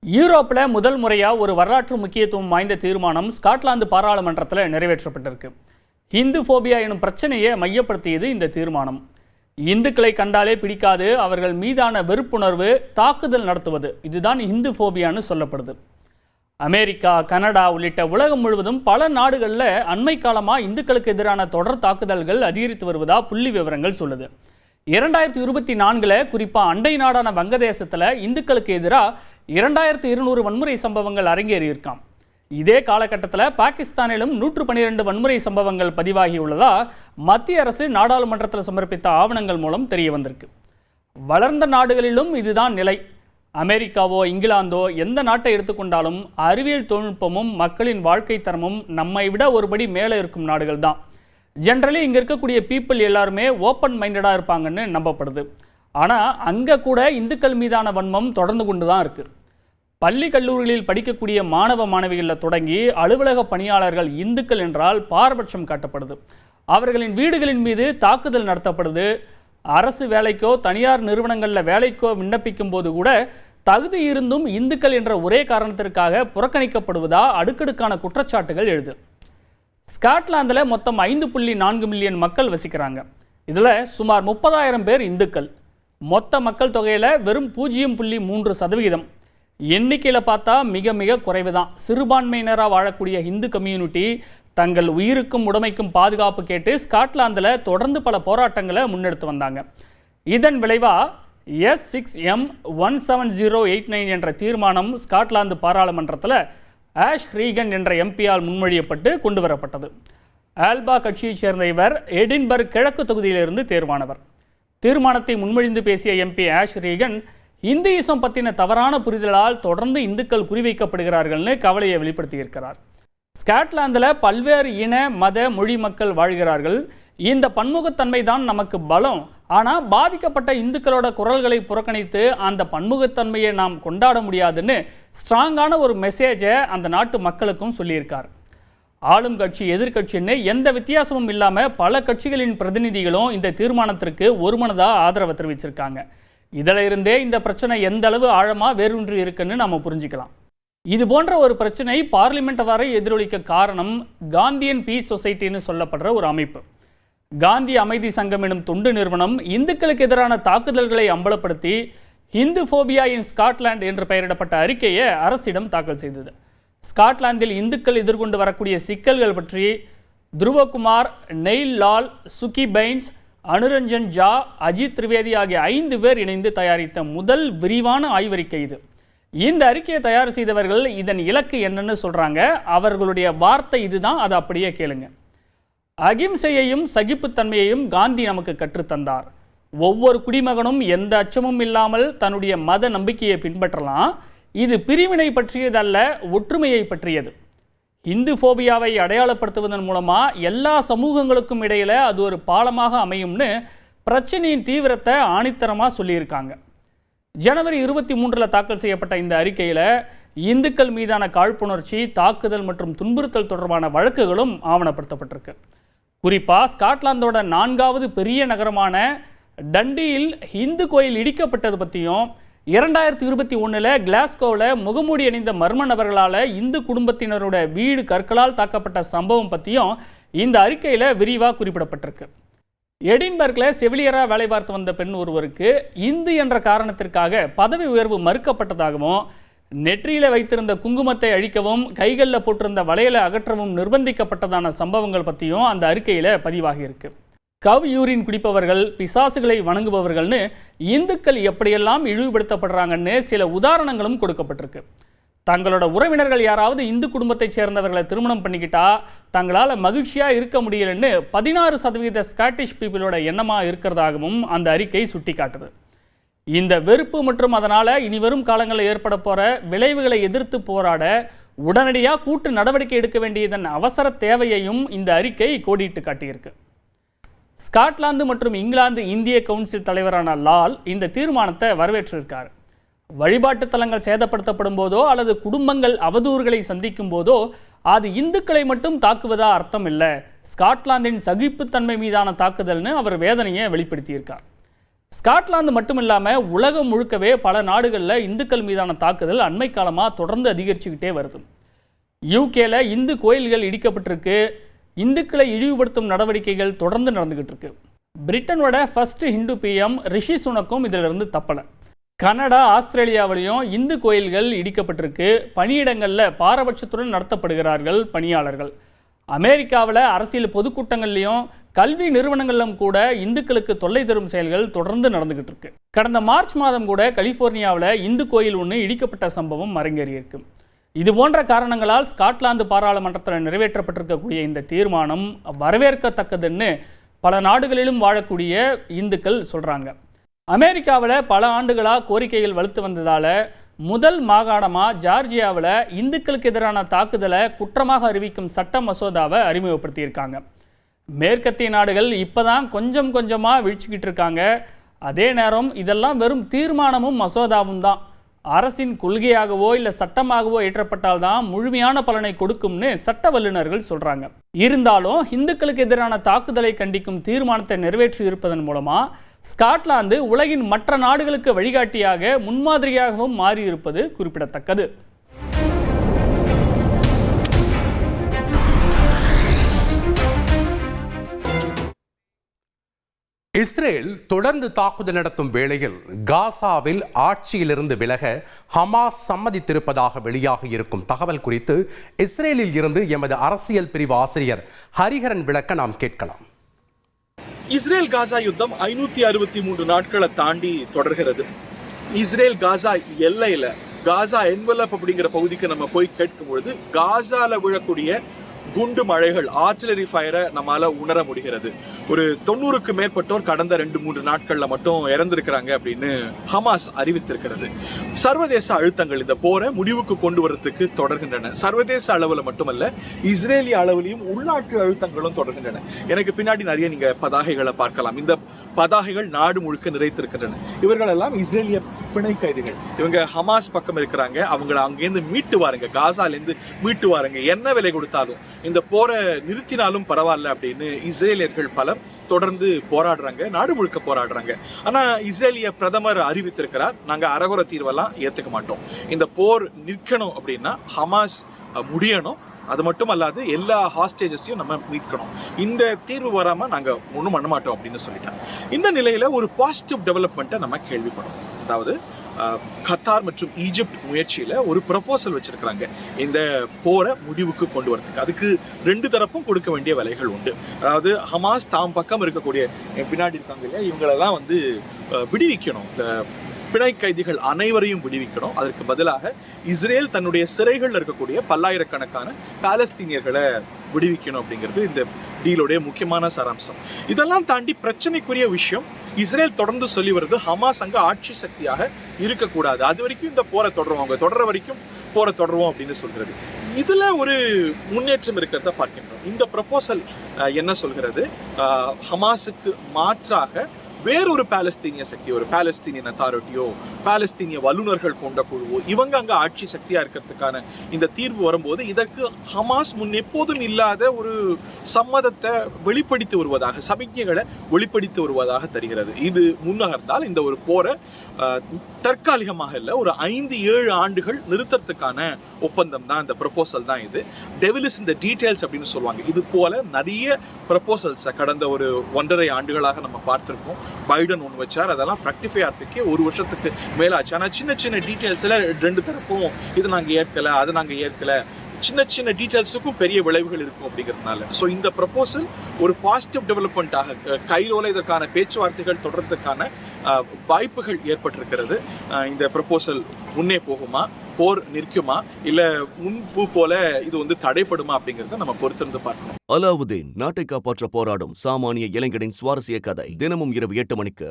யூரோப்பில் முதல் முறையாக ஒரு வரலாற்று முக்கியத்துவம் வாய்ந்த தீர்மானம் ஸ்காட்லாந்து பாராளுமன்றத்தில் நிறைவேற்றப்பட்டிருக்கு. ஹிந்து ஃபோபியா எனும் பிரச்சனையை மையப்படுத்தியது இந்த தீர்மானம். இந்துக்களை கண்டாலே பிடிக்காது, அவர்கள் மீதான வெறுப்புணர்வு, தாக்குதல் நடத்துவது, இதுதான் ஹிந்து ஃபோபியான்னு சொல்லப்படுது. அமெரிக்கா, கனடா உள்ளிட்ட உலகம் முழுவதும் பல நாடுகளில் அண்மை காலமாக இந்துக்களுக்கு எதிரான தொடர் தாக்குதல்கள் அதிகரித்து வருவதாக புள்ளி விவரங்கள் சொல்லுது. 2024 குறிப்பாக அண்டை நாடான வங்கதேசத்தில் இந்துக்களுக்கு எதிராக 2200 வன்முறை சம்பவங்கள் அரங்கேறியிருக்காம். இதே காலகட்டத்தில் பாகிஸ்தானிலும் 112 வன்முறை சம்பவங்கள் பதிவாகியுள்ளதா மத்திய அரசு நாடாளுமன்றத்தில் சமர்ப்பித்த ஆவணங்கள் மூலம் தெரிய வந்திருக்கு. வளர்ந்த நாடுகளிலும் இதுதான் நிலை. அமெரிக்காவோ இங்கிலாந்தோ எந்த நாட்டை எடுத்துக்கொண்டாலும் அறிவியல் தொழில்நுட்பமும் மக்களின் வாழ்க்கை தரமும் நம்மை விட ஒருபடி மேலே இருக்கும் நாடுகள் தான். ஜென்ரலி இங்கே இருக்கக்கூடிய பீப்புள் எல்லாருமே ஓப்பன் மைண்டடாக இருப்பாங்கன்னு நம்பப்படுது. ஆனால் அங்கே கூட இந்துக்கள் மீதான வன்மம் தொடர்ந்து கொண்டு தான் இருக்குது. பள்ளி கல்லூரிகளில் படிக்கக்கூடிய மாணவ மாணவிகளில் தொடங்கி அலுவலக பணியாளர்கள் இந்துக்கள் என்றால் பாரபட்சம் காட்டப்படுது. அவர்களின் வீடுகளின் மீது தாக்குதல் நடத்தப்படுது. அரசு வேலைக்கோ தனியார் நிறுவனங்களில் வேலைக்கோ விண்ணப்பிக்கும் போது கூட தகுதி இருந்தும் இந்துக்கள் என்ற ஒரே காரணத்திற்காக புறக்கணிக்கப்படுவதா அடுக்கடுக்கான குற்றச்சாட்டுகள் எழுது. ஸ்காட்லாந்தில் மொத்தம் 5.4 மில்லியன் மக்கள் வசிக்கிறாங்க. இதில் சுமார் 30,000 பேர் இந்துக்கள். மொத்த மக்கள் தொகையில் வெறும் 0.3%. எண்ணிக்கையில் பார்த்தா மிக மிக குறைவு தான். சிறுபான்மையினராக வாழக்கூடிய இந்து கம்யூனிட்டி தங்கள் உயிருக்கும் உடைமைக்கும் பாதுகாப்பு கேட்டு ஸ்காட்லாந்தில் தொடர்ந்து பல போராட்டங்களை முன்னெடுத்து வந்தாங்க. இதன் விளைவாக S6M17089 என்ற தீர்மானம் ஸ்காட்லாந்து பாராளுமன்றத்தில் ஆஷ் ரீகன் என்ற எம்பியால் முன்மொழியப்பட்டு கொண்டு வரப்பட்டது. ஆல்பா கட்சியைச் சேர்ந்த இவர் எடின்பர்க் கிழக்கு தொகுதியிலிருந்து தேர்வானவர். தீர்மானத்தை முன்மொழிந்து பேசிய எம்பி ஆஷ் ரீகன், இந்துயிசம் பற்றின தவறான புரிதலால் தொடர்ந்து இந்துக்கள் குறிவைக்கப்படுகிறார்கள்னு கவலையை வெளிப்படுத்தியிருக்கிறார். ஸ்காட்லாந்தில் பல்வேறு இன, மத, மொழி மக்கள் வாழ்கிறார்கள். இந்த பன்முகத்தன்மை தான் நமக்கு பலம். ஆனால் பாதிக்கப்பட்ட இந்துக்களோட குரல்களை புறக்கணித்து அந்த பன்முகத்தன்மையை நாம் கொண்டாட முடியாதுன்னு ஸ்ட்ராங்கான ஒரு மெசேஜை அந்த நாட்டு மக்களுக்கும் சொல்லியிருக்கார். ஆளும் கட்சி எதிர்கட்சின்னு எந்த வித்தியாசமும் இல்லாமல் பல கட்சிகளின் பிரதிநிதிகளும் இந்த தீர்மானத்திற்கு ஒருமனதாக ஆதரவு தெரிவிச்சிருக்காங்க. இதில் இருந்தே இந்த பிரச்சனை எந்த அளவு ஆழமாக வேரூன்றி இருக்குன்னு நம்ம புரிஞ்சுக்கலாம். இது போன்ற ஒரு பிரச்சனை பார்லிமெண்ட் வரை எதிரொலிக்க காரணம் காந்தியன் பீஸ் சொசைட்டின்னு சொல்லப்படுற ஒரு அமைப்பு. காந்தி அமைதி சங்கம் எனும் தொண்டு நிறுவனம் இந்துக்களுக்கு எதிரான தாக்குதல்களை அம்பலப்படுத்தி ஹிந்து ஃபோபியா இன் ஸ்காட்லாந்து என்று பெயரிடப்பட்ட அறிக்கையை அரசிடம் தாக்கல் செய்தது. ஸ்காட்லாந்தில் இந்துக்கள் எதிர்கொண்டு வரக்கூடிய சிக்கல்கள் பற்றி துருவகுமார், நெயில் லால், சுகி பைன்ஸ், அனுரஞ்சன் ஜா, அஜித் திரிவேதி ஆகிய 5 பேர் இணைந்து தயாரித்த முதல் விரிவான ஆய்வறிக்கை இது. இந்த அறிக்கையை தயார் செய்தவர்கள் இதன் இலக்கு என்னன்னு சொல்கிறாங்க. அவர்களுடைய வார்த்தை இதுதான், அதை அப்படியே கேளுங்க. அகிம்சையையும் சகிப்புத்தன்மையையும் காந்தி நமக்கு கற்றுத்தந்தார். ஒவ்வொரு குடிமகனும் எந்த அச்சமும் இல்லாமல் தன்னுடைய மத நம்பிக்கையை பின்பற்றலாம். இது பிரிவினை பற்றியதல்ல, ஒற்றுமையை பற்றியது. இந்து ஃபோபியாவை அடையாளப்படுத்துவதன் மூலமாக எல்லா சமூகங்களுக்கும் இடையில் அது ஒரு பாலமாக அமையும்னு பிரச்சனையின் தீவிரத்தை ஆணித்தரமாக சொல்லியிருக்காங்க. ஜனவரி 23 தாக்கல் செய்யப்பட்ட இந்த அறிக்கையில் இந்துக்கள் மீதான காழ்ப்புணர்ச்சி, தாக்குதல் மற்றும் துன்புறுத்தல் தொடர்பான வழக்குகளும் ஆவணப்படுத்தப்பட்டிருக்கு. குறிப்பாக ஸ்காட்லாந்தோட 4வது பெரிய நகரமான டண்டியில் இந்து கோயில் இடிக்கப்பட்டது பற்றியும், 2021 கிளாஸ்கோவில் முகமூடி அணிந்த மர்ம நபர்களால் இந்து குடும்பத்தினரோட வீடு கற்களால் தாக்கப்பட்ட சம்பவம் பற்றியும் இந்த அறிக்கையில் விரிவாக குறிப்பிடப்பட்டிருக்கு. எடின்பர்கில் செவிலியராக வேலை பார்த்து வந்த பெண் ஒருவருக்கு இந்து என்ற காரணத்திற்காக பதவி உயர்வு மறுக்கப்பட்டதாகவும், நெற்றியில் வைத்திருந்த குங்குமத்தை அழிக்கவும் கைகளில் போட்டிருந்த வளையலை அகற்றவும் நிர்பந்திக்கப்பட்டதான சம்பவங்கள் பற்றியும் அந்த அறிக்கையில் பதிவாகியிருக்கு. கவ் யூரின் குடிப்பவர்கள், பிசாசுகளை வணங்குபவர்கள்னு இந்துக்கள் எப்படியெல்லாம் இழிவுபடுத்தப்படுறாங்கன்னு சில உதாரணங்களும் கொடுக்கப்பட்டிருக்கு. தங்களோட உறவினர்கள் யாராவது இந்து குடும்பத்தைச் சேர்ந்தவர்களை திருமணம் பண்ணிக்கிட்டா தங்களால் மகிழ்ச்சியாக இருக்க முடியலன்னு 16% ஸ்காட்டிஷ் பீப்புளோட எண்ணமாக இருக்கிறதாகவும் அந்த அறிக்கை சுட்டி காட்டுது. இந்த வெறுப்பு மற்றும் அதனால் இனிவரும் காலங்களில் ஏற்பட போகிற விளைவுகளை எதிர்த்து போராட உடனடியாக கூட்டு நடவடிக்கை எடுக்க வேண்டியதன் அவசர தேவையையும் இந்த அறிக்கை கோடிட்டு காட்டியிருக்கு. ஸ்காட்லாந்து மற்றும் இங்கிலாந்து இந்திய கவுன்சில் தலைவரான லால் இந்த தீர்மானத்தை வரவேற்றிருக்கார். வழிபாட்டு தலங்கள் சேதப்படுத்தப்படும் போதோ அல்லது குடும்பங்கள் அவதூறுகளை சந்திக்கும் போதோ அது இந்துக்களை மட்டும் தாக்குவதா அர்த்தம் இல்லை, ஸ்காட்லாந்தின் சகிப்புத்தன்மை மீதான தாக்குதல்னு அவர் வேதனையை வெளிப்படுத்தியிருக்கார். ஸ்காட்லாந்து மட்டும் இல்லாமல் உலகம் முழுக்கவே பல நாடுகளில் இந்துக்கள் மீதான தாக்குதல் அண்மை காலமாக தொடர்ந்து அதிகரிச்சுக்கிட்டே வருது. யூகேல இந்து கோயில்கள் இடிக்கப்பட்டிருக்கு. இந்துக்களை இழிவுபடுத்தும் நடவடிக்கைகள் தொடர்ந்து நடந்துகிட்டு இருக்கு. பிரிட்டனோட ஃபர்ஸ்ட் ஹிந்து பிஎம் ரிஷி சுனக்கும் இதிலிருந்து தப்பலை. கனடா, ஆஸ்திரேலியாவிலையும் இந்து கோயில்கள் இடிக்கப்பட்டிருக்கு. பணியிடங்களில் பாரபட்சத்துடன் நடத்தப்படுகிறார்கள் பணியாளர்கள். அமெரிக்காவில் அரசியல் பொதுக்கூட்டங்கள்லையும் கல்வி நிறுவனங்களிலும் கூட இந்துக்களுக்கு தொல்லை தரும் செயல்கள் தொடர்ந்து நடந்துகிட்டு இருக்கு. கடந்த மார்ச் மாதம் கூட கலிபோர்னியாவில் இந்து கோயில் ஒன்று இடிக்கப்பட்ட சம்பவம் அரங்கேறியிருக்கு. இது போன்ற காரணங்களால் ஸ்காட்லாந்து பாராளுமன்றத்தில் நிறைவேற்றப்பட்டிருக்கக்கூடிய இந்த தீர்மானம் வரவேற்கத்தக்கதுன்னு பல நாடுகளிலும் வாழக்கூடிய இந்துக்கள் சொல்கிறாங்க. அமெரிக்காவில் பல ஆண்டுகளாக கோரிக்கைகள் வலுத்து வந்ததால் முதல் மாகாணமாக ஜார்ஜியாவில் இந்துக்களுக்கு எதிரான தாக்குதலை குற்றமாக அறிவிக்கும் சட்ட மசோதாவை அறிமுகப்படுத்தியிருக்காங்க. மேற்கத்திய நாடுகள் இப்போ தான் கொஞ்சம் கொஞ்சமாக விழிச்சுக்கிட்டு இருக்காங்க. அதே நேரம் இதெல்லாம் வெறும் தீர்மானமும் மசோதாவும் தான். அரசின் கொள்கையாகவோ இல்லை சட்டமாகவோ ஏற்றப்பட்டால்தான் முழுமையான பலனை கொடுக்கும்னு சட்ட வல்லுநர்கள் சொல்கிறாங்க. இருந்தாலும் இந்துக்களுக்கு எதிரான தாக்குதலை கண்டிக்கும் தீர்மானத்தை நிறைவேற்றி இருப்பதன் மூலமாக ஸ்காட்லாந்து உலகின் மற்ற நாடுகளுக்கு வழிகாட்டியாக முன்மாதிரியாகவும் மாறியிருப்பது குறிப்பிடத்தக்கது. இஸ்ரேல் தொடர்ந்து தாக்குதல் நடத்தும் வேளையில் காசாவில் ஆட்சியிலிருந்து விலக ஹமாஸ் சம்மதித்திருப்பதாக வெளியாக இருக்கும் தகவல் குறித்து இஸ்ரேலில் இருந்து எமது அரசியல் பிரிவு ஆசிரியர் ஹரிஹரன் விளக்க நாம் கேட்கலாம். இஸ்ரேல் காசா யுத்தம் 563 நாட்களை தாண்டி தொடர்கிறது. இஸ்ரேல் காசா எல்லையில காசா என்வலப் அப்படிங்கிற பகுதிக்கு நம்ம போய் கேட்கும் பொழுது காசால விழக்கூடிய குண்டு மழைகள், ஆர்டிலரி ஃபயரை நம்மால உணர முடிகிறது. ஒரு 90க்கு மேற்பட்டோர் கடந்த 2-3 நாட்கள்ல மட்டும் இறந்திருக்கிறாங்க அப்படின்னு ஹமாஸ் அறிவித்திருக்கிறது. சர்வதேச அழுத்தங்கள் இந்த போரை முடிவுக்கு கொண்டு வரதுக்கு தொடர்கின்றன. சர்வதேச அளவுல மட்டுமல்ல, இஸ்ரேலிய அளவிலையும் உள்நாட்டு அழுத்தங்களும் தொடர்கின்றன. எனக்கு பின்னாடி நிறைய நீங்க பதாகைகளை பார்க்கலாம். இந்த பதாகைகள் நாடு முழுக்க நிறைத்திருக்கின்றன. இவர்கள் எல்லாம் இஸ்ரேலிய பிணை கைதிகள். இவங்க ஹமாஸ் பக்கம் இருக்கிறாங்க. அவங்களை அங்கேருந்து மீட்டு வாருங்க, காசாலேருந்து மீட்டு வாருங்க, என்ன விலை கொடுத்தாலும் இந்த போரை நிறுத்தினாலும் பரவாயில்ல அப்படின்னு இஸ்ரேலியர்கள் பலர் தொடர்ந்து போராடுறாங்க, நாடு முழுக்க போராடுறாங்க. ஆனா இஸ்ரேலிய பிரதமர் அறிவித்திருக்கிறார், நாங்க அரகுர தீர்வெல்லாம் ஏத்துக்க மாட்டோம். இந்த போர் நிற்கணும் அப்படின்னா ஹமாஸ் முடியணும். அது மட்டும் அல்லாது எல்லா ஹாஸ்டேஜஸையும் நம்ம மீட்கணும். இந்த தீர்வு வராம நாங்க ஒன்றும் பண்ண மாட்டோம் அப்படின்னு சொல்லிட்டாங்க. இந்த நிலையில ஒரு பாசிட்டிவ் டெவலப்மெண்ட்டை நம்ம கேள்விப்படும். அதாவது கத்தார் மற்றும் ஈஜிப்ட் முயற்சியில ஒரு ப்ரப்போசல் வச்சிருக்கிறாங்க இந்த போரை முடிவுக்கு கொண்டு வரதுக்கு. அதுக்கு 2 தரப்பும் கொடுக்க வேண்டிய விலைகள் உண்டு. அதாவது ஹமாஸ் தாம் பக்கம் இருக்கக்கூடிய பின்னாடி இருக்காங்க இல்லையா, இவங்களெல்லாம் விடுவிக்கணும். இந்த பிணை கைதிகள் அனைவரையும் விடுவிக்கணும். அதற்கு பதிலாக இஸ்ரேல் தன்னுடைய சிறைகள் இருக்கக்கூடிய பல்லாயிரக்கணக்கான பாலஸ்தீனியர்களை விடுவிக்கணும் அப்படிங்கிறது இந்த டீலோடைய முக்கியமான சாராம்சம். இதெல்லாம் தாண்டி பிரச்சனைக்குரிய விஷயம், இஸ்ரேல் தொடர்ந்து சொல்லி வருது ஹமாஸ் அங்க ஆட்சி சக்தியாக இருக்கக்கூடாது, அது வரைக்கும் இந்த போரை தொடருவாங்க, தொடர்ற வரைக்கும் போரை தொடருவோம் அப்படின்னு சொல்கிறது. இதுல ஒரு முன்னேற்றம் இருக்கிறத பார்க்கின்றோம். இந்த ப்ரப்போசல் என்ன சொல்கிறது, ஹமாஸுக்கு மாற்றாக வேறொரு பாலஸ்தீனிய சக்தி, ஒரு பாலஸ்தீனியன் அத்தாரிட்டியோ பாலஸ்தீனிய வல்லுநர்கள் கொண்ட குழுவோ இவங்க அங்க ஆட்சி சக்தியா இருக்கிறதுக்கான இந்த தீர்வு வரும்போது இதற்கு ஹமாஸ் முன் எப்போதும் இல்லாத ஒரு சம்மதத்தை வெளிப்படுத்தி வருவதாக, சமிக்ஞைகளை வெளிப்படுத்தி வருவதாக தெரிகிறது. இது முன்னகர்ந்தால் இந்த ஒரு போரை தற்காலிகமாக இல்லை, ஒரு 5-7 ஆண்டுகள் நிறுத்தத்துக்கான ஒப்பந்தம் தான் இந்த ப்ரப்போசல் தான். இது டெவில் இஸ் இந்த டீடைல்ஸ் அப்படின்னு சொல்லுவாங்க. இது போல நிறைய ப்ரப்போசல்ஸை கடந்த ஒரு 1.5 ஆண்டுகளாக நம்ம பார்த்திருக்கோம். பைடன் ஒன்று வச்சார், அதெல்லாம் ஃப்ரக்டிஃபை ஆகிறதுக்கே 1 வருஷத்துக்கு மேலாச்சு. ஆனால் சின்ன சின்ன டீட்டெயில்ஸில் 2 தரப்பும் இது நாங்கள் ஏற்கலை, அது நாங்கள் ஏற்கலை, சின்ன சின்ன டீட்டெயில்ஸுக்கும் பெரிய விளைவுகள் இருக்கும் அப்படிங்கிறதுனால ஸோ இந்த ப்ரப்போசல் ஒரு பாசிட்டிவ் டெவலப்மெண்ட்டாக கைரோல இதற்கான பேச்சுவார்த்தைகள் தொடர்றதுக்கான வாய்ப்புகள் ஏற்பட்டிருக்கிறது. இந்த ப்ரப்போசல் முன்னே போகுமா, போர் நிற்குமா, இல்ல முன்பு போல இது தடைப்படுமா அப்படிங்கறத நம்ம பொறுத்திருந்து பார்க்கணும். அலாவுதீன் நாட்டை காப்பாற்ற போராடும் சாமானிய இளைஞனின் சுவாரஸ்ய கதை தினமும் இரவு 8 மணிக்கு.